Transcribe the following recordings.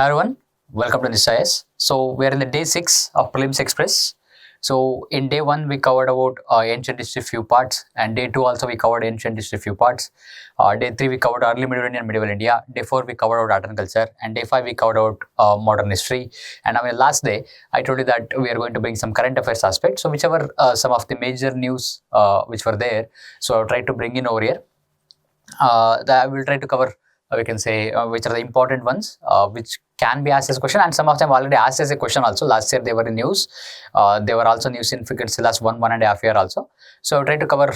Hi everyone, welcome to Nishta Ias. So we are in the day 6 of Prelims Express. So in day 1 we covered about ancient history few parts, and day 2 also we covered ancient history few parts. Day 3 we covered early medieval India and medieval India. Day 4 we covered about art and culture, and day 5 we covered about modern history. And on the last day I told you that we are going to bring some current affairs aspect. So whichever some of the major news which were there, so I'll try to bring in over here. That I will try to cover, we can say, which are the important ones which can be asked as a question, and some of them already asked as a question also. Last year they were in news. They were also news in frequency last one and a half year also. So I'll try to cover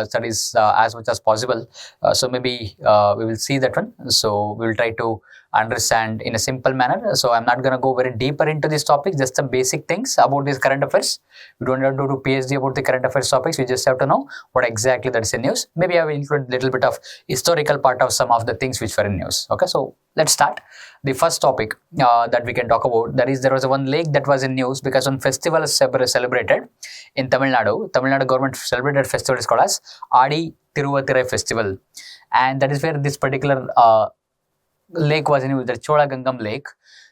studies as much as possible. So maybe we will see that one. So we will try to understand in a simple manner. So I'm not going to go very deeper into this topic, just the basic things about these current affairs. We don't have to do PhD about the current affairs topics. We just have to know what exactly that is in news. Maybe I will include a little bit of historical part of some of the things which were in news. Okay, so let's start. The first topic that we can talk about, that is, there was one lake that was in news because one festival is celebrated in Tamil Nadu. Tamil Nadu government celebrated festival is called as Adi Tiruvathirai festival, and that is where this particular lake was in the Chola Gangam lake.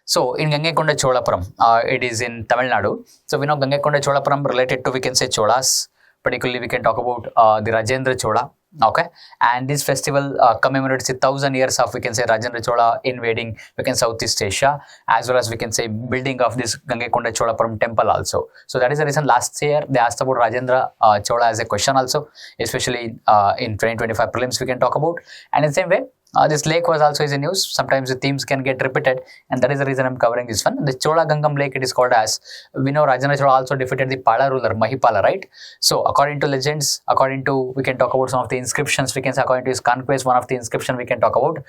So in Gangekonda Cholapuram, it is in Tamil Nadu. So we know Gangekonda Cholapuram related to, we can say, Cholas. Particularly we can talk about the Rajendra Chola. Okay, and this festival commemorates 1,000 years of, we can say, Rajendra Chola invading, we can, Southeast Asia, as well as, we can say, building of this Gangekonda Cholapuram temple also. So that is the reason last year they asked about Rajendra Chola as a question also, especially in 2025 prelims we can talk about. And in the same way, this lake was also in news. Sometimes the themes can get repeated, and that is the reason I'm covering this one. The Chola Gangam lake, it is called as, we know Rajendra Chola also defeated the Pala ruler Mahipala, right? So according to legends, according to, we can talk about some of the inscriptions, we can say, according to his conquest, one of the inscription we can talk about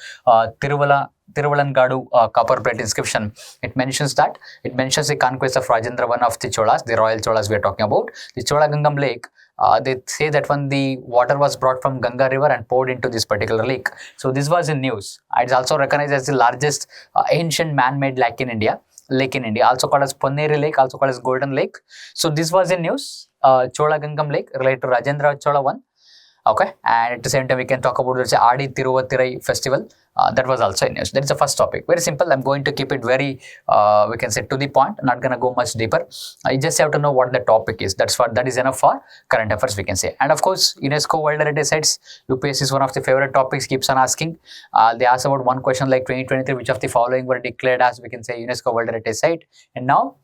Tiruvalangadu copper plate inscription. It mentions the conquest of Rajendra, one of the Cholas, the royal Cholas we are talking about. The Chola Gangam lake, they say that when the water was brought from Ganga river and poured into this particular lake. So this was in news. It's also recognized as the largest ancient man-made lake in India, also called as Ponneri Lake, also called as Golden Lake. So this was in news. Chola Gangam lake related to Rajendra Chola one. Okay, and at the same time we can talk about the Adi Tiruvathirai festival. That was also in news. That is the first topic. Very simple. I'm going to keep it very, we can say, to the point. I'm not going to go much deeper. You just have to know what the topic is. That is enough for current affairs, we can say. And of course, UNESCO World Heritage Sites. UPSC is one of the favorite topics. Keeps on asking. They asked about one question like 2023. Which of the following were declared as, we can say, UNESCO World Heritage Site? And now,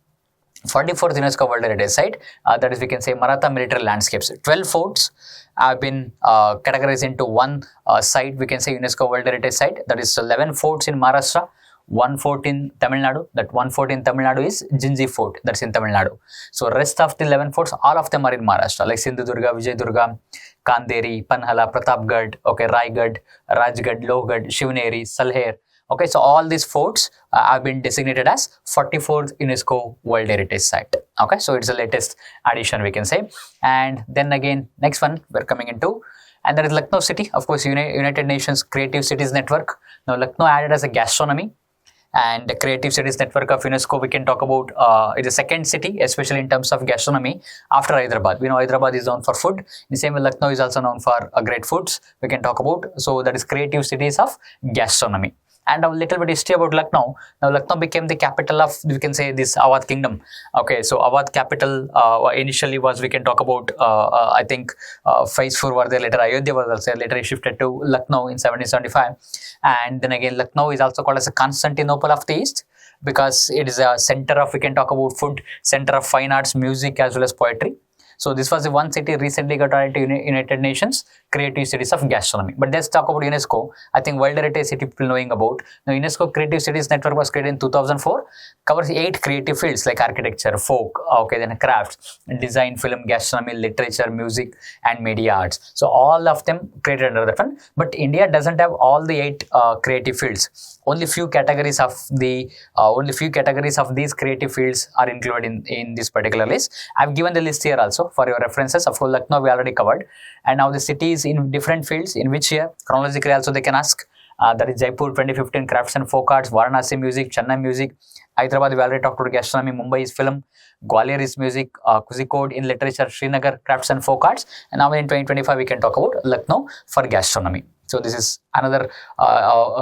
44th UNESCO World Heritage Site, that is, we can say, Maratha military landscapes. 12 forts have been categorized into one site, we can say, UNESCO World Heritage Site. That is 11 forts in Maharashtra, 1 fort in Tamil Nadu. That 1 fort in Tamil Nadu is Jinji Fort, that's in Tamil Nadu. So rest of the 11 forts, all of them are in Maharashtra, like Sindhudurga, Vijayadurga, Kanderi, Panhala, Pratapgarh, okay, Raigad, Rajgarh, Lohgarh, Shivneri, Salher. Okay, so all these forts have been designated as 44th UNESCO World Heritage Site. Okay, so it's the latest addition, we can say. And then again, next one we're coming into, and that is Lucknow city. Of course, United Nations Creative Cities Network. Now Lucknow added as a gastronomy, and the Creative Cities Network of UNESCO, we can talk about, it's the second city, especially in terms of gastronomy, after Hyderabad. We know Hyderabad is known for food. In the same way, Lucknow is also known for great foods, we can talk about. So that is Creative Cities of Gastronomy. And a little bit history about Lucknow. Now Lucknow became the capital of, we can say, this Awadh kingdom. Okay, so Awadh capital initially was, we can talk about, I think Faizpur were there, later Ayodhya was also, later he shifted to Lucknow in 1775. And then again, Lucknow is also called as a Constantinople of the East, because it is a center of, we can talk about, food, center of fine arts, music, as well as poetry. So this was the one city recently got added to United Nations Creative Cities of Gastronomy. But let's talk about UNESCO. I think World Heritage City people knowing about. Now UNESCO Creative Cities Network was created in 2004. Covers 8 creative fields like architecture, folk, okay, then crafts, design, film, gastronomy, literature, music, and media arts. So all of them created under that one. But India doesn't have all the 8 creative fields. Only few categories of these creative fields are included in this particular list. I've given the list here also for your references. Of course, Lucknow we already covered, and now the cities in different fields, in which year chronologically also they can ask. That is Jaipur 2015 crafts and folk arts, Varanasi music, Chennai music, Hyderabad we already talked about gastronomy, Mumbai is film, Gwalior is music, Kozhikode in literature, Srinagar crafts and folk arts, and now in 2025 we can talk about Lucknow for gastronomy. So this is another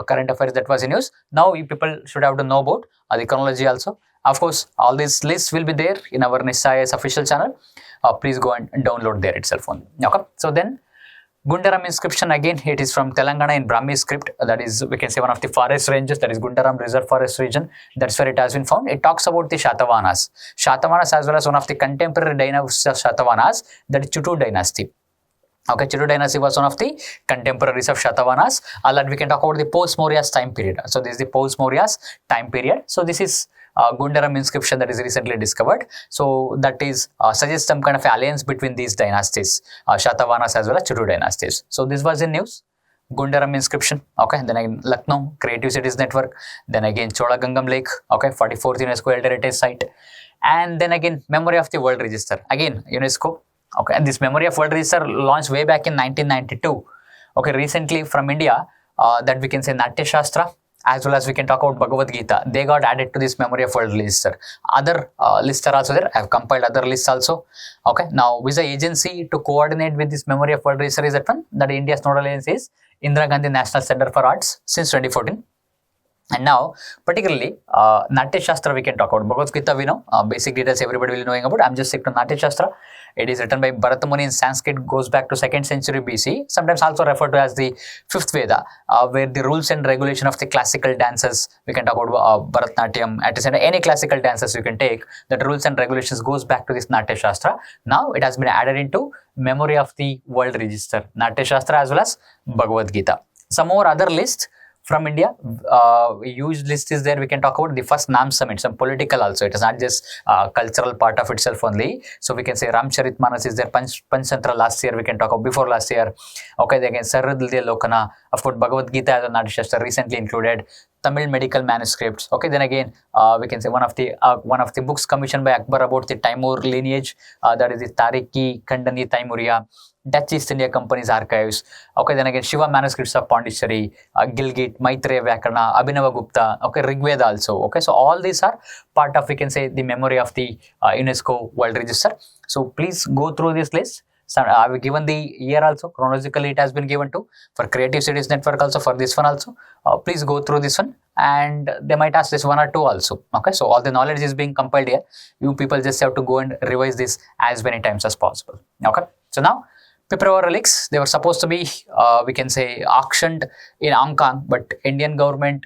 current affairs that was in news. Now you people should have to know about the chronology also. Of course, all these lists will be there in our NISHTAIAS official channel. Please go and download there itself only. Okay. So then Gundaram inscription, again it is from Telangana in Brahmi script, that is we can say one of the forest ranges, that is Gundaram Reserve Forest region. That's where it has been found. It talks about the Shatavahanas as well as one of the contemporary dynasties of Shatavahanas, that is Chittur dynasty. Okay, Chittur dynasty was one of the contemporaries of Shatavahanas. That we can talk about the post-Maurya's time period. So this is the post-Maurya's time period. So this is Gundaram inscription that is recently discovered. So that is suggests some kind of alliance between these dynasties, Shatavahanas as well as Chittur dynasties. So this was in news. Gundaram inscription. Okay, then again Lucknow Creative Cities Network. Then again Chola Gangam Lake. Okay, 44th UNESCO World Heritage Site. And then again Memory of the World Register. Again UNESCO. Okay, and this Memory of World Register launched way back in 1992. Okay, recently from India, that we can say Natya Shastra, as well as we can talk about Bhagavad Gita. They got added to this Memory of World Register. Other lists are also there. I have compiled other lists also. Okay, now which the agency to coordinate with this Memory of World Register is that one? That India's nodal agency is Indira Gandhi National Center for Arts since 2014. And now, particularly, Natya Shastra we can talk about. Bhagavad Gita we know, basic details everybody will be knowing about. I'm just sticking to Natya Shastra. It is written by Bharata Muni in Sanskrit, goes back to 2nd century BC, sometimes also referred to as the 5th Veda, where the rules and regulation of the classical dances, we can talk about Bharatnatyam, any classical dances you can take, that rules and regulations goes back to this Natya Shastra. Now it has been added into Memory of the World Register, Natya Shastra as well as Bhagavad Gita. Some more other lists from India, huge list is there. We can talk about the first NAM summit, some political also. It is not just cultural part of itself only. So we can say Ramcharitmanas is there, Panchtantra last year, we can talk about before last year. Okay, then again Sarvadilya Lokana, of course Bhagavad Gita as a Natya Shastra recently included. Tamil medical manuscripts. Okay, then again we can say one of the books commissioned by Akbar about the Timur lineage, that is the Tariki Kandani Taimuriya, Dutch East India Company's archives. Okay, then again Shiva manuscripts of Pondicherry, Gilgit, Maitreya Vyakarna, Abhinava Gupta, okay, Rigveda also. Okay, so all these are part of, we can say, the memory of the UNESCO World Register. So please go through this list. So I have given the year also, chronologically it has been given to, for Creative Cities Network also, for this one also. Please go through this one, and they might ask this one or two also. Okay, so all the knowledge is being compiled here. You people just have to go and revise this as many times as possible. Okay, so now Pipavav relics, they were supposed to be, we can say, auctioned in Hong Kong, but Indian government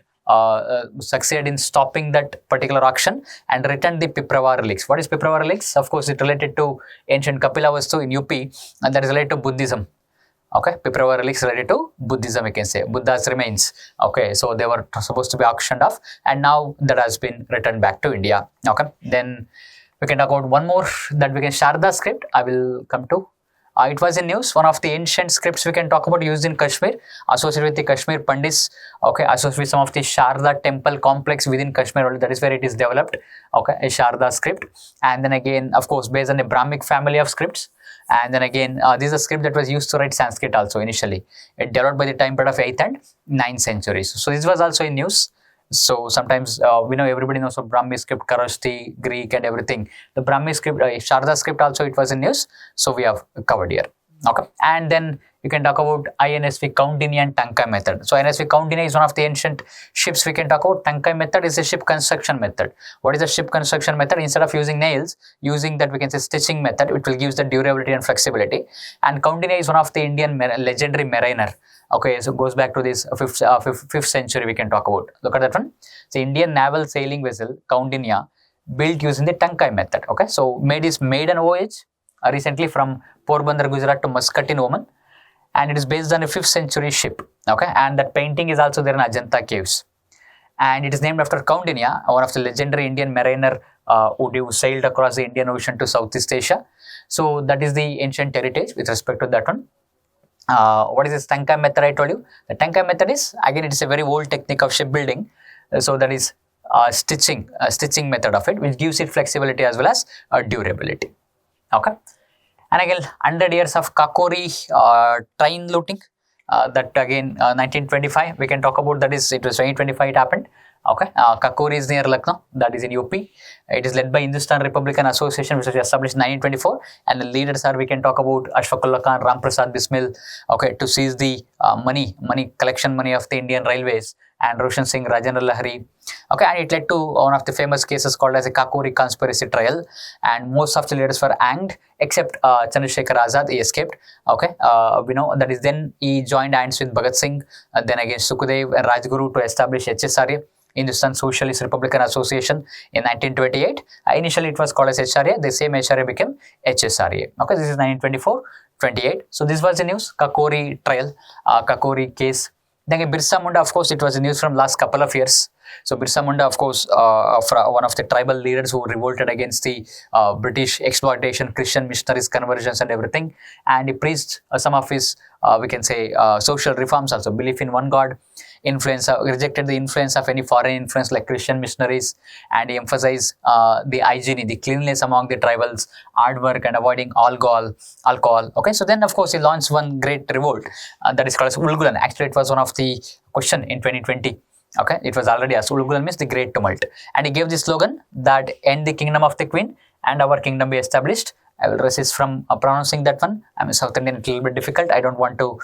succeeded in stopping that particular auction and returned the Pipavav relics. What is Pipavav relics? Of course, it related to ancient Kapilavastu in UP, and that is related to Buddhism. Okay, Pipavav relics related to Buddhism, we can say, Buddha's remains. Okay, so they were supposed to be auctioned off, and now that has been returned back to India. Okay, then we can talk about one more, that we can Sharda script. I will come to. It was in news, one of the ancient scripts we can talk about used in Kashmir, associated with the Kashmir Pandits, okay, associated with some of the Sharda temple complex within Kashmir, that is where it is developed, okay, a Sharda script. And then again, of course, based on the Brahmic family of scripts. And then again, this is a script that was used to write Sanskrit also initially. It developed by the time period of 8th and 9th centuries. So this was also in news. So sometimes we know, everybody knows of Brahmi script, Kharosthi, Greek and everything. The Brahmi script, Sharda script also, it was in news. So we have covered here. Okay, and then you can talk about INSV Kaundinya and Tankai method. So INSV Kaundinya is one of the ancient ships we can talk about. Tankai method is a ship construction method. What is the ship construction method? Instead of using nails, using that, we can say, stitching method, it will give the durability and flexibility. And Kaundinya is one of the Indian legendary mariner. Okay, so it goes back to this 5th century we can talk about. Look at that one. The Indian naval sailing vessel Kaundinya, built using the Tankai method. Okay, so made its maiden voyage recently from Porbandar, Gujarat to Muscat in Oman, and it is based on a 5th century ship. Okay, and that painting is also there in Ajanta caves, and it is named after Kaundinya, one of the legendary Indian mariner who sailed across the Indian Ocean to Southeast Asia. So that is the ancient heritage with respect to that one. What is this Tankai method I told you? The Tankai method is, again, it is a very old technique of shipbuilding. So that is stitching method of it, which gives it flexibility as well as durability. Okay, and again 100 years of Kakori train looting, that again 1925 we can talk about. That is, it was 2025 it happened. Okay, Kakori is near Lucknow, that is in UP. It is led by Hindustan Republican Association, which was established in 1924, and the leaders are, we can talk about Ashfaqullah Khan, Ram Prasad Bismil, okay, to seize the money collection money of the Indian Railways, and Roshan Singh, Rajendra Lahari. Okay, and it led to one of the famous cases called as a Kakori conspiracy trial, and most of the leaders were hanged except Chandrasekhar Azad. He escaped. Okay, we know that is then he joined hands with Bhagat Singh, then again Sukhdev and Rajguru to establish HSRA, Hindustan Socialist Republican Association, in 1928. Initially it was called as HRA. The same HRA became HSRA. Okay, this is 1924-28. So this was the news, Kakori trial, Kakori case. Then Birsa Munda, of course, it was the news from last couple of years. So Birsa Munda, of course, one of the tribal leaders who revolted against the British exploitation, Christian missionaries, conversions and everything. And he preached some of his, we can say, social reforms also, belief in one God, influence, rejected the influence of any foreign influence like Christian missionaries, and he emphasized the hygiene, the cleanliness among the tribals, hard work and avoiding alcohol. Okay, so then of course he launched one great revolt that is called as Ulgulan. Actually, it was one of the question in 2020. Okay, it was already asked. Ulgulan means the great tumult, and he gave the slogan that end the kingdom of the queen and our kingdom be established. I will resist from pronouncing that one. I'm a South Indian, a little bit difficult. I don't want to,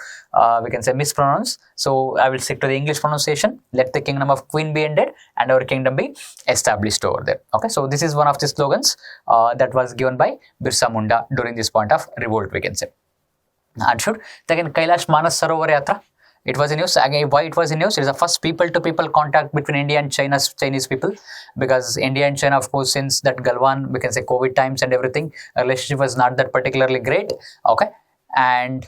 we can say, mispronounce. So I will stick to the English pronunciation. Let the kingdom of queen be ended and our kingdom be established over there. Okay, so this is one of the slogans that was given by Birsa Munda during this point of revolt, we can say. Understood? Then Kailash Manas Sarovar Yatra. It was in news. Again, why it was in news? It is the first people-to-people contact between India and Chinese people, because India and China, of course, since that Galwan, we can say COVID times and everything, relationship was not that particularly great. Okay, and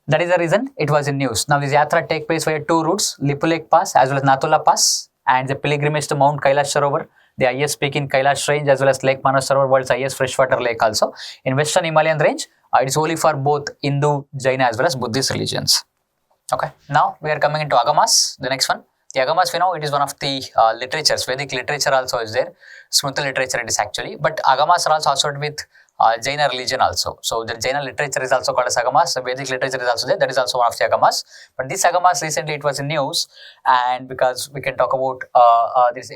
that is the reason it was in news. Now this yatra take place via two routes: Lipulek Pass as well as Natula Pass, and the pilgrimage to Mount Kailash Sarovar, the highest peak in Kailash range, as well as Lake Manas Sarovar, world's highest freshwater lake also in western Himalayan range. It is only for both Hindu, Jaina as well as Buddhist religions. Okay, now we are coming into Agamas, the next one. The Agamas, we know it is one of the literatures, Vedic literature also is there, Smriti literature it is actually, but Agamas are also associated with Jaina religion also. So the Jaina literature is also called as Agamas, Vedic literature is also there, that is also one of the Agamas. But this Agamas recently it was in news, and because we can talk about this,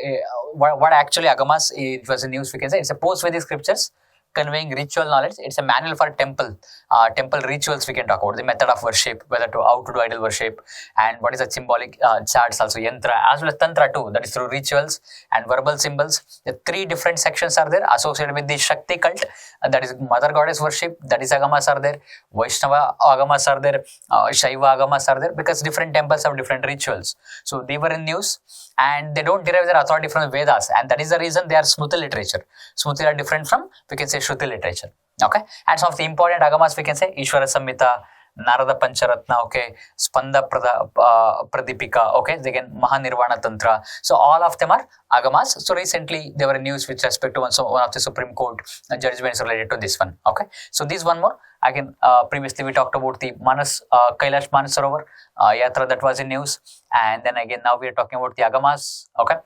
what actually Agamas, it was in news, we can say it's a post-Vedic scriptures conveying ritual knowledge. It's a manual for temple rituals. We can talk about the method of worship, how to do idol worship, and what is the symbolic charts also, yantra as well as tantra too, that is through rituals and verbal symbols. The three different sections are there associated with the Shakti cult, that is mother goddess worship, that is Agamas are there, Vaishnava Agamas are there, Shaiva Agamas are there, because different temples have different rituals. So they were in news, and they don't derive their authority from the Vedas, and that is the reason they are Smriti literature. Smriti are different from, we can say, Shruti literature. Okay, and some of the important Agamas we can say Ishvara Samhita, Narada Pancharatna, okay, Spanda Pradipika, okay, again Mahanirvana Tantra. So all of them are Agamas. So recently there were news with respect to one of the Supreme Court judgments related to this one. Okay, so this one more. Again, previously we talked about the Kailash Manas Sarovar Yatra that was in news, and then again now we are talking about the Agamas. Okay,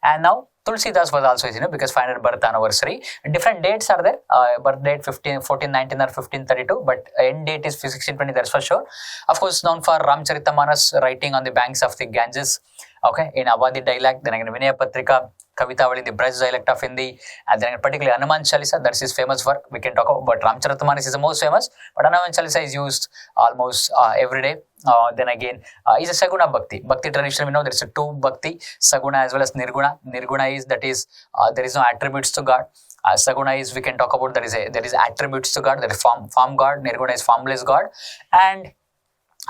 and now Tulsidas was also, because 500 birth anniversary. Different dates are there. Birth date 1419 or 1532, but end date is 1620, that's for sure. Of course, known for Ramcharitamanas writing on the banks of the Ganges, okay, in Awadhi dialect. Then again Vinaya Patrika, Kavitavali, the Braj dialect of Hindi, and then particularly Hanuman Chalisa, that's his famous work. We can talk about, but Ramcharitamanas is the most famous, but Hanuman Chalisa is used almost every day. Then again, is a Saguna Bhakti. Bhakti tradition, we know there is a two Bhakti, Saguna as well as Nirguna. Nirguna is, that is, there is no attributes to God. Saguna is, we can talk about, there is attributes to God, there is form God. Nirguna is formless God. And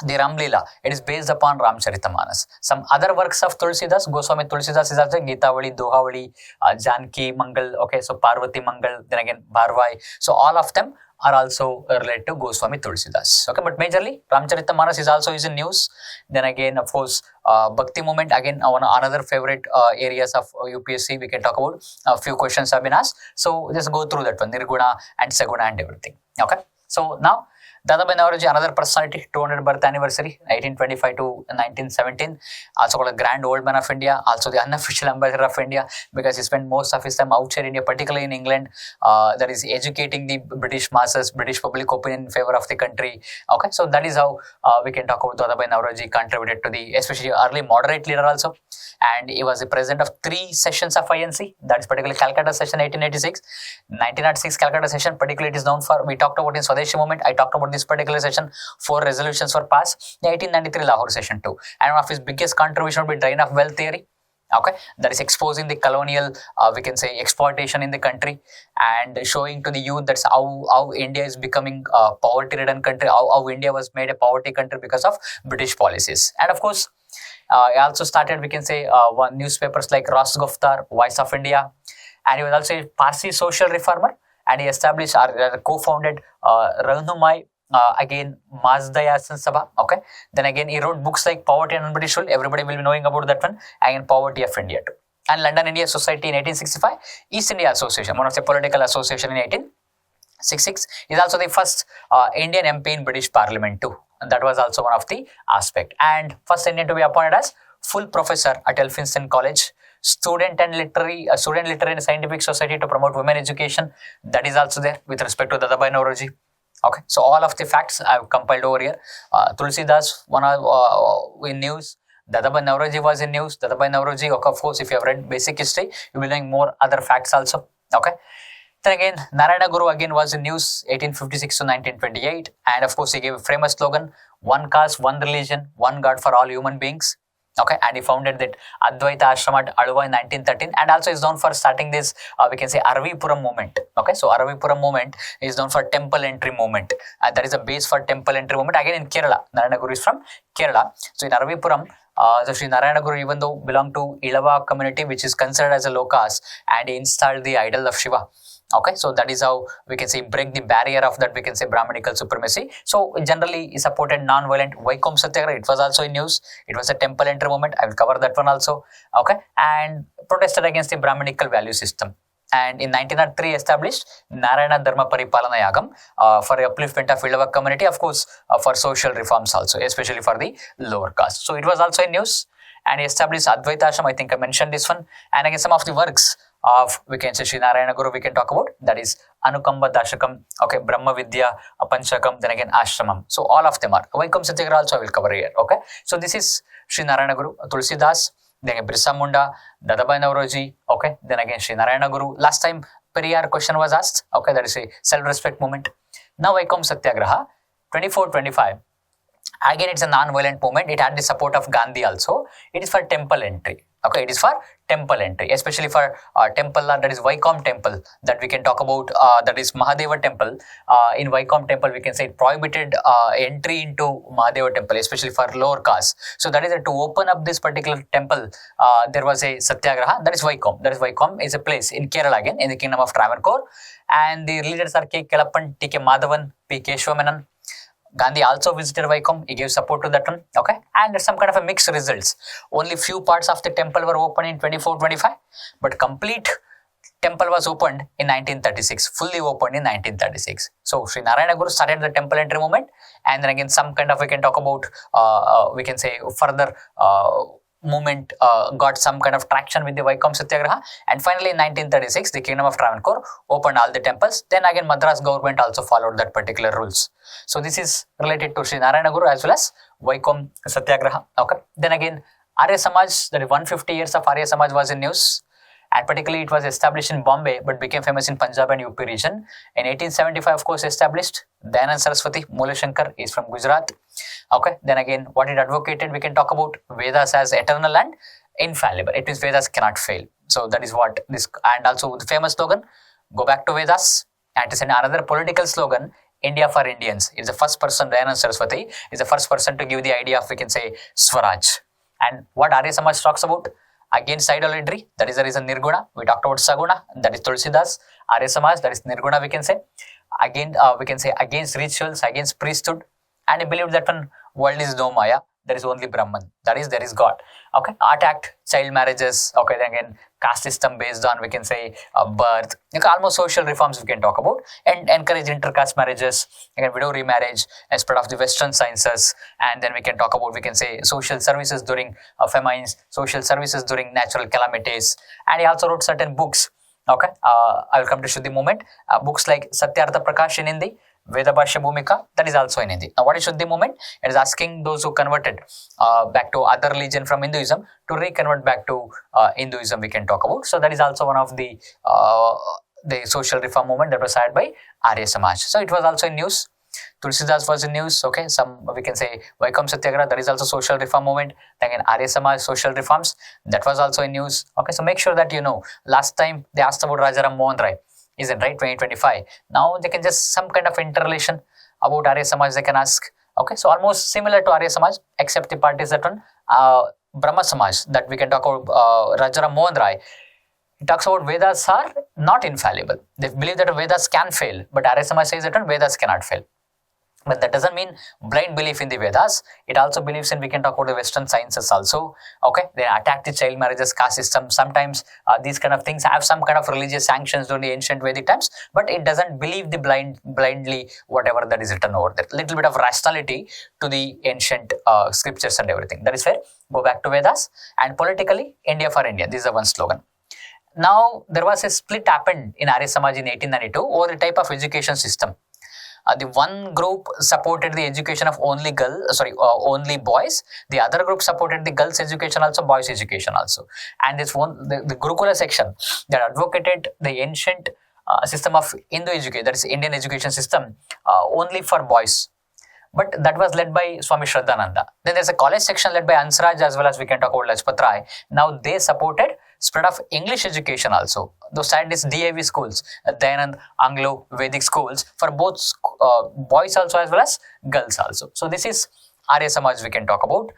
the Ramlila, it is based upon Ramcharitamanas. Some other works of Tulsidas, Goswami Tulsidas is also Gitavali, Dohavali, Janki, Mangal, okay, so Parvati Mangal, then again Bharvai. So all of them are also related to Goswami Tulsidas. Okay, but majorly Ramcharitamanas is also in news. Then again, of course, Bhakti movement, again another favorite areas of UPSC we can talk about. A few questions have been asked, so just go through that one, Nirguna and Saguna and everything. Okay, so now Dadabhai Naoroji, another personality, 200 birth anniversary, 1825 to 1917. Also called a Grand Old Man of India, also the unofficial ambassador of India, because he spent most of his time outside India, particularly in England, that is educating the British masses, British public opinion in favor of the country. Okay, so that is how we can talk about Dadabhai Naoroji contributed to the, especially early moderate leader also. And he was the president of 3 sessions of INC, that is particularly Calcutta session 1886, 1906 Calcutta session, particularly it is known for, we talked about in Swadeshi movement, I talked about this particular session, 4 resolutions were passed, the 1893 Lahore session too. And one of his biggest contribution would be drain of wealth theory. Okay, that is exposing the colonial, we can say, exploitation in the country and showing to the youth that's how India is becoming a poverty-ridden country, how India was made a poverty country because of British policies. And of course, he also started, we can say, one newspapers like Rosgoftar, Voice of India, and he was also a Parsi social reformer, and he established or co-founded Rahnumai. Again, NISHTAIAS Sabha. Okay, then again he wrote books like Poverty and British Rule. Everybody will be knowing about that one. Again, Poverty of India too. And London India Society in 1865, East India Association, one of the political association in 1866, is also the first Indian MP in British Parliament too. And that was also one of the aspect. And first Indian to be appointed as full professor at Elphinstone College. Student literary and scientific society to promote women education. That is also there with respect to Dadabhai Naoroji. Okay, so all of the facts I have compiled over here. Tulsidas, one in news. Dadabhai Naoroji was in news. Dadabhai Naoroji, okay, of course, if you have read basic history, you will knowing more other facts also. Okay. Then again, Narayana Guru again was in news, 1856 to 1928. And of course, he gave a famous slogan, one caste, one religion, one God for all human beings. Okay, and he founded that Advaita Ashram at Aluva in 1913, and also is known for starting this, we can say, Aravipuram movement. Okay, so Aravipuram movement is known for temple entry movement. That is a base for temple entry movement. Again in Kerala, Narayana Guru is from Kerala. So in Aravipuram, so Sri Narayana Guru, even though belonged to Ilava community, which is considered as a low caste, and he installed the idol of Shiva. Okay, so that is how we can say break the barrier of that, we can say, Brahmanical supremacy. So generally he supported non-violent Vaikom Satyagraha. It was also in news. It was a temple entry movement. I will cover that one also. Okay, and protested against the Brahmanical value system. And in 1903 established Narayana Dharma Paripalana Yagam for upliftment of Ilava community, of course, for social reforms also, especially for the lower caste. So it was also in news. And he established Advaita Ashram. I think I mentioned this one. And again, some of the works of, we can say, Sri Narayana Guru we can talk about, that is Anukamba Dashakam, okay, Brahma Vidya, Panchakam, then again Ashramam. So all of them are. Vaikom Satyagraha also I will cover here. Okay, so this is Sri Narayana Guru, Tulsidas, then again Birsa Munda, Dadabhai Naoroji, okay, then again Sri Narayana Guru. Last time Periyar question was asked, okay, that is a self-respect movement. Now Vaikom Satyagraha, 24-25. Again, it's a non-violent movement. It had the support of Gandhi also. It is for temple entry. Okay, it is for temple entry, especially for temple, that is Vaikom temple, that we can talk about, that is Mahadeva temple. In Vaikom temple, we can say it prohibited entry into Mahadeva temple, especially for lower caste. So that is to open up this particular temple, there was a Satyagraha, that is Vaikom. That is Vaikom is a place in Kerala again, in the kingdom of Travancore. And the leaders are K. Kelappan, T. K. Madhavan, P. Keshwamenan. Gandhi also visited Vaikom. He gave support to that one. Okay, and there's some kind of a mixed results. Only few parts of the temple were opened in 24-25, but complete temple was opened in 1936, fully opened in 1936. So Sri Narayana Guru started the temple entry movement, and then again some kind of, we can talk about, we can say, further movement got some kind of traction with the Vaikom Satyagraha, and finally in 1936 the kingdom of Travancore opened all the temples. Then again Madras government also followed that particular rules. So this is related to Sri Narayana Guru as well as Vaikom Satyagraha. Okay, then again Arya Samaj, that is 150 years of Arya Samaj was in news, and particularly it was established in Bombay but became famous in Punjab and UP region. In 1875, of course, established. Dayanand Saraswati, Mula Shankar is from Gujarat. Okay, then again what it advocated, we can talk about Vedas as eternal and infallible. It means Vedas cannot fail. So that is what this, and also the famous slogan, go back to Vedas. And is another political slogan, India for Indians. Is the first person, Dayanand Saraswati is the first person to give the idea of, we can say, Swaraj. And what Arya Samaj talks about, against idolatry, that is the reason Nirguna. We talked about Saguna, that is Tulsidas. Arya Samaj, that is Nirguna, we can say. Again, we can say against rituals, against priesthood. And he believed that one world is no Maya, there is only Brahman. That is, there is God. Okay, attacked child marriages. Okay, then again, caste system based on, we can say, birth. Okay, almost social reforms we can talk about, and encourage intercaste marriages, again, widow remarriage as part of the Western sciences. And then we can talk about, we can say, social services during famines, social services during natural calamities. And he also wrote certain books. Okay, I will come to Shuddhi movement. Books like Satyartha Prakash in Hindi, Veda Bhashya Bhumika, that is also in Hindi. Now, what is Shuddhi movement? It is asking those who converted back to other religion from Hinduism to reconvert back to Hinduism, we can talk about. So, that is also one of the social reform movement that was started by Arya Samaj. So, it was also in news. Tulsidas was in news. Okay, some, we can say, Vaikam Satyagraha, that is also social reform movement. Then again, Arya Samaj social reforms, that was also in news. Okay, so make sure that you know. Last time they asked about Rajaram Mohan Rai, isn't right? 2025. Now they can just some kind of interrelation about Arya Samaj they can ask. Okay, so almost similar to Arya Samaj, except the part is that one Brahma Samaj that we can talk about. Rajaram Mohan Rai, he talks about Vedas are not infallible. They believe that Vedas can fail, but Arya Samaj says that Vedas cannot fail. But that doesn't mean blind belief in the Vedas. It also believes in, we can talk about the Western sciences also. Okay, they attack the child marriages, caste system. Sometimes these kind of things have some kind of religious sanctions during the ancient Vedic times, but it doesn't believe the blindly whatever that is written over there. Little bit of rationality to the ancient scriptures and everything. That is fair. Go back to Vedas. And politically, India for India. This is the one slogan. Now, there was a split happened in Arya Samaj in 1892 over the type of education system. The one group supported the education of only only boys. The other group supported the girls' education also, boys' education also. And this one, the Gurukula section that advocated the ancient system of Hindu education, that is Indian education system, only for boys. But that was led by Swami Shraddhananda. Then there's a college section led by Ansraj, as well as we can talk about Lajpat Rai. Now they supported spread of English education also. Those side is DAV schools, Dayanand Anglo Vedic schools for both boys also as well as girls also. So this is Arya Samaj we can talk about.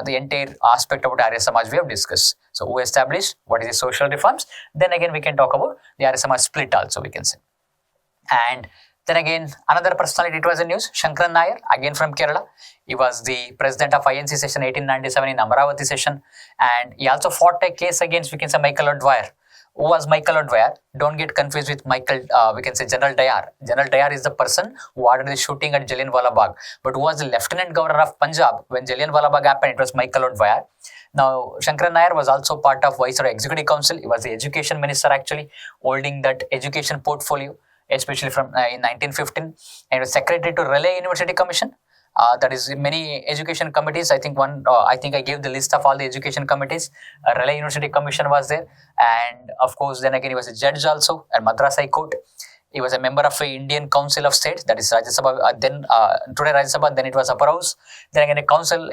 The entire aspect about Arya Samaj we have discussed. So who established, what is the social reforms? Then again we can talk about the Arya Samaj split also we can say. And then again, another personality, it was in news, Shankaran Nair, again from Kerala. He was the president of INC session 1897 in Amaravati session. And he also fought a case against, we can say, Michael O'Dwyer. Who was Michael O'Dwyer? Don't get confused with Michael, we can say General Dayar. General Dayar is the person who ordered the shooting at Jallianwala Bagh. But who was the Lieutenant Governor of Punjab when Jallianwala Bagh happened? It was Michael O'Dwyer. Now, Shankaran Nair was also part of Viceroy Executive Council. He was the education minister actually, holding that education portfolio, especially from in 1915, and was secretary to Relay University Commission. That is many education committees. I think I gave the list of all the education committees. Relay University Commission was there, and of course, then again he was a judge also at Madras High Court. He was a member of the Indian Council of States, that is Rajya Sabha. Today Rajya Sabha, then it was Upper House. Then again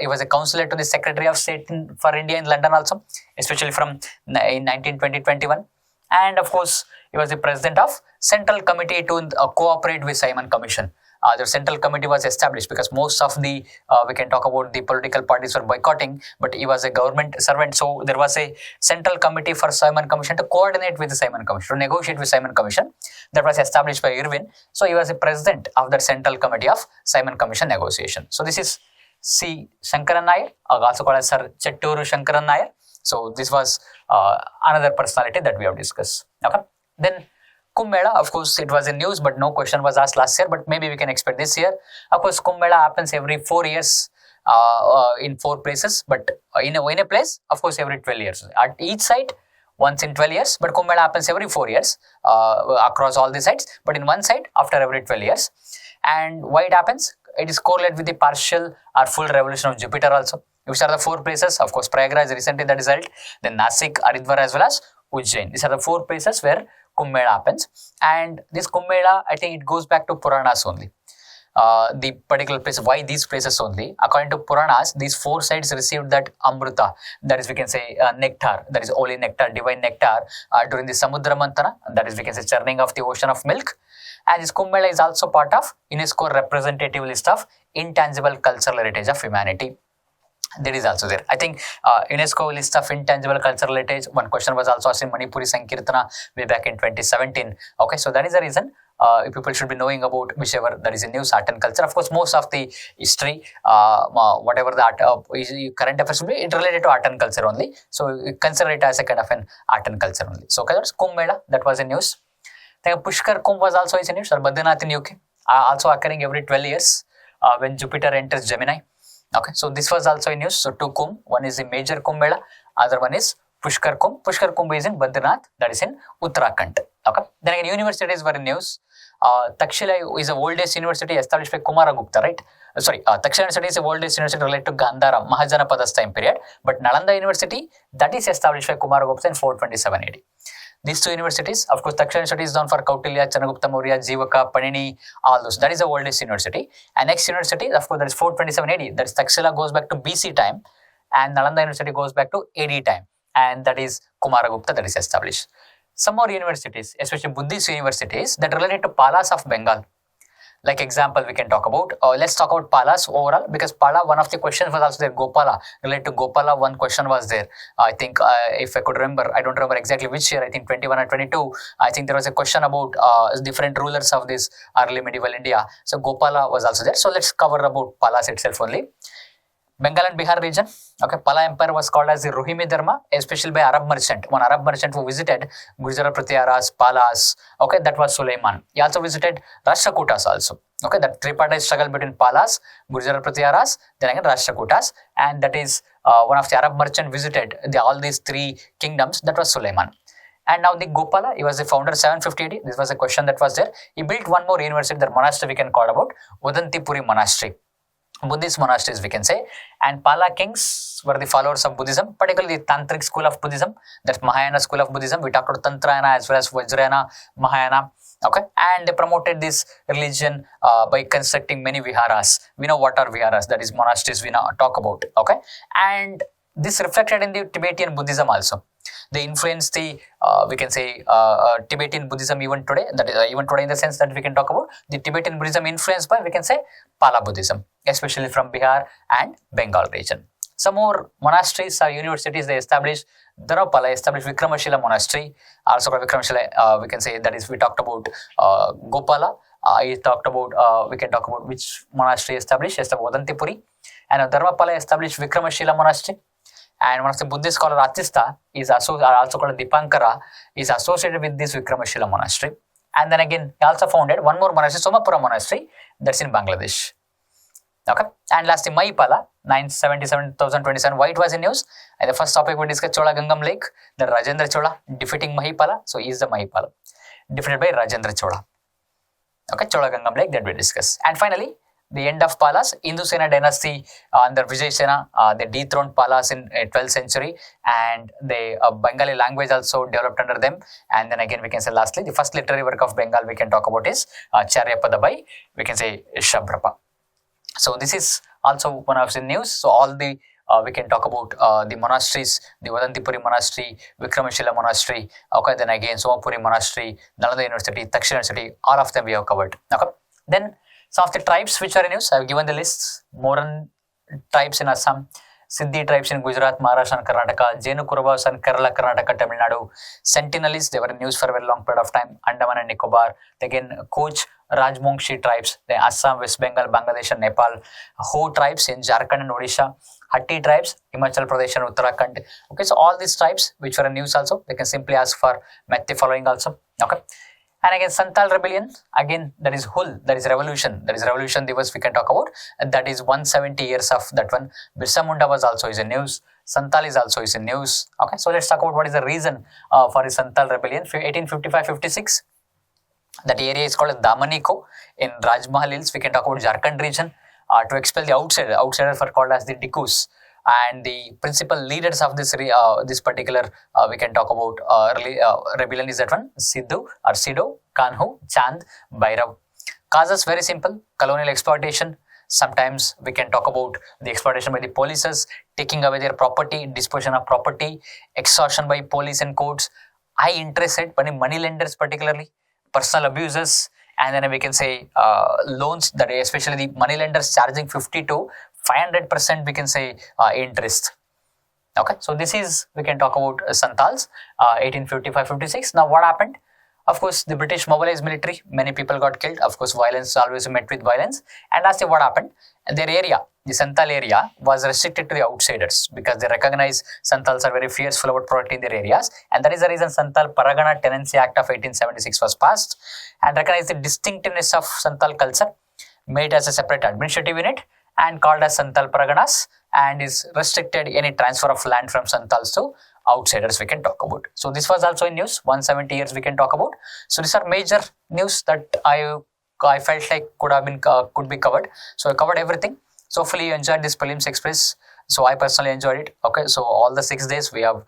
he was a counselor to the Secretary of State for India in London also, especially from in 1920-21. And of course, he was the president of Central Committee to cooperate with Simon Commission. The Central Committee was established because most of the, we can talk about the political parties were boycotting, but he was a government servant. So there was a Central Committee for Simon Commission to coordinate with the Simon Commission, to negotiate with Simon Commission. That was established by Irwin. So he was the president of the Central Committee of Simon Commission negotiation. So this is C. Shankaran Nair, also called as Sir Chetturu Shankaran Nair. So this was another personality that we have discussed. Okay. Then Kumbh Mela, of course, it was in news, but no question was asked last year, but maybe we can expect this year. Of course, Kumbh Mela happens every 4 years in 4 places, but in a place, of course, every 12 years. At each site, once in 12 years, but Kumbh Mela happens every 4 years across all the sites, but in one site after every 12 years. And why it happens? It is correlated with the partial or full revolution of Jupiter also. Which are the 4 places? Of course, Prayagraj recently that is held, then Nasik, Haridwar as well as Ujjain. These are the 4 places where Kumbh Mela happens. And this Kumbh Mela, I think it goes back to Puranas only. The particular place, why these places only? According to Puranas, these 4 sites received that Amrita, that is we can say nectar, that is holy nectar, divine nectar during the Samudra Mantana, that is we can say churning of the ocean of milk. And this Kumbh Mela is also part of UNESCO representative list of intangible cultural heritage of humanity. That is also there. I think UNESCO list of intangible cultural heritage, one question was also asked in Manipuri Sankirtana way back in 2017. Okay, so that is the reason people should be knowing about whichever that is in news, art and culture. Of course, most of the history, whatever the current affairs will be, it related to art and culture only. So consider it as a kind of an art and culture only. So that's Kumbh Mela, that was in news. Then Pushkar Kumbh was also in news, or Badrinath in UK, also occurring every 12 years when Jupiter enters Gemini. Okay, so this was also in news. So two Kumbh, one is the major Kumbh Mela, other one is Pushkar Kumbh. Pushkar Kumbh is in Badrinath, that is in Uttarakhand. Okay, then again universities were in news. Takshila is the oldest university established by Kumaragupta, right? Takshila University is the oldest university related to Gandhara, Mahajanapadas time period. But Nalanda University, that is established by Kumaragupta in 427 AD. These two universities, of course, Takshila University is known for Kautilya, Chandragupta Maurya, Jivaka, Panini, all those. That is the oldest university. And next university, of course, that is 427 AD. That is Takshila goes back to BC time, and Nalanda University goes back to AD time, and that is Kumaragupta that is established. Some more universities, especially Buddhist universities, that related to Palas of Bengal. Like example, we can talk about, let's talk about Palas overall, because Pala, one of the questions was also there, Gopala, related to Gopala, one question was there. I think, if I could remember, I don't remember exactly which year, I think 21 or 22, I think there was a question about different rulers of this early medieval India. So Gopala was also there. So let's cover about Palas itself only. Bengal and Bihar region. Okay, Pala Empire was called as the Rohini Dharma, especially by Arab merchant. One Arab merchant who visited Gujarat Pratyaras, Palas. Okay, that was Suleiman. He also visited Rashtrakutas also. Okay, that tripartite struggle between Palas, Gujarat Pratyaras, then again Rashtrakutas, and that is one of the Arab merchant visited all these three kingdoms. That was Suleiman. And now the Gopala, he was the founder 750 AD. This was a question that was there. He built one more university, that monastery we can call about Udantipuri Monastery. Buddhist monasteries we can say, and Pala kings were the followers of Buddhism, particularly the Tantric school of Buddhism, that's Mahayana school of Buddhism. We talked about Tantrayana as well as Vajrayana, Mahayana. Okay, and they promoted this religion by constructing many viharas. We know what are viharas, that is monasteries we now talk about. Okay, and this reflected in the Tibetan Buddhism also. They influenced the, we can say, Tibetan Buddhism even today. That is even today in the sense that we can talk about the Tibetan Buddhism influenced by, we can say, Pala Buddhism, especially from Bihar and Bengal region. Some more monasteries or universities they established. Dharmapala established Vikramashila Monastery, also called Vikramashila. We can say that is we talked about Gopala. We talked about we can talk about which monastery established, Udantipuri, and Dharmapala established Vikramashila Monastery. And one of the Buddhist scholar Atista is also called Dipankara, is associated with this Vikramashila monastery. And then again, he also founded one more monastery, Somapura Monastery, that's in Bangladesh. Okay, and lastly, Mahipala, 977,027. Why it was in news? And the first topic we discussed Chola Gangam Lake, the Rajendra Chola defeating Mahipala. So he is the Mahipala, defeated by Rajendra Chola. Okay, Chola Gangam Lake that we discussed. And finally, the end of Palas, Hindu Sena dynasty under Vijay Sena, they dethroned Palas in 12th century, and the Bengali language also developed under them. And then again, we can say lastly, the first literary work of Bengal we can talk about is Charyapada by, we can say, Shabrapa. So this is also one of the news. So all the we can talk about the monasteries, the Udantipuri Monastery, Vikramashila Monastery, okay, then again Somapuri Monastery, Nalanda University, Takshila University, all of them we have covered. Okay, then some of the tribes which are in use, I have given the lists. Moran tribes in Assam, Siddhi tribes in Gujarat, Maharashtra and Karnataka, Jenu Kuravas and Kerala, Karnataka, Tamil Nadu, Sentinelists, they were in use for a very long period of time, Andaman and Nicobar, again Koch, Rajmongshi tribes, then Assam, West Bengal, Bangladesh and Nepal, Ho tribes in Jharkhand and Odisha, Hatti tribes, Himachal Pradesh and Uttarakhand. Okay, so all these tribes which were in use also, they can simply ask for the following also. Okay. And again, Santal rebellion, again, that is Hul, that is revolution Divas we can talk about, and that is 170 years of that one. Birsa Munda was also is in news, Santal is also is in news. Okay, so let's talk about what is the reason for the Santal rebellion. 1855-56, that area is called Damaniko in Rajmahal Hills. We can talk about Jharkhand region to expel the outsiders were called as the Dikus. And the principal leaders of this this particular we can talk about rebellion is that one, Sidhu or Sido, Kanhu, Chand, Bhairav. Causes very simple: colonial exploitation. Sometimes we can talk about the exploitation by the polices, taking away their property, disposition of property, extortion by police and courts, high interest rate by money lenders particularly, personal abuses, and then we can say loans, that especially the money lenders charging 50 to 500% we can say interest. Okay, so this is we can talk about Santals 1855-56. Now what happened? Of course, the British mobilized military, many people got killed. Of course, violence always met with violence. And lastly, what happened? Their area, the Santal area, was restricted to the outsiders because they recognize Santals are very fearful about protecting their areas. And that is the reason Santal Paragana Tenancy Act of 1876 was passed and recognized the distinctiveness of Santal culture, made as a separate administrative unit and called as Santal Paraganas, and is restricted any transfer of land from Santals to outsiders we can talk about. So this was also in news, 170 years we can talk about. So these are major news that I felt like could be covered. So I covered everything. So hopefully you enjoyed this Prelims Express. So I personally enjoyed it. Okay, so all the 6 days we have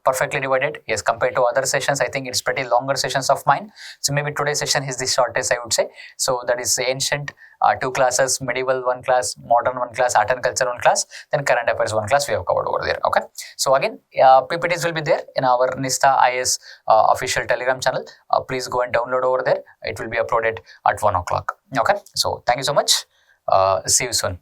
perfectly divided. Yes, compared to other sessions, I think it's pretty longer sessions of mine. So maybe today's session is the shortest, I would say. So that is ancient 2 classes, medieval 1 class, modern 1 class, art and culture 1 class, then current affairs 1 class we have covered over there. Okay, so again PPTs will be there in our Nishta Ias official Telegram channel. Please go and download over there. It will be uploaded at 1 o'clock. Okay, so thank you so much. See you soon.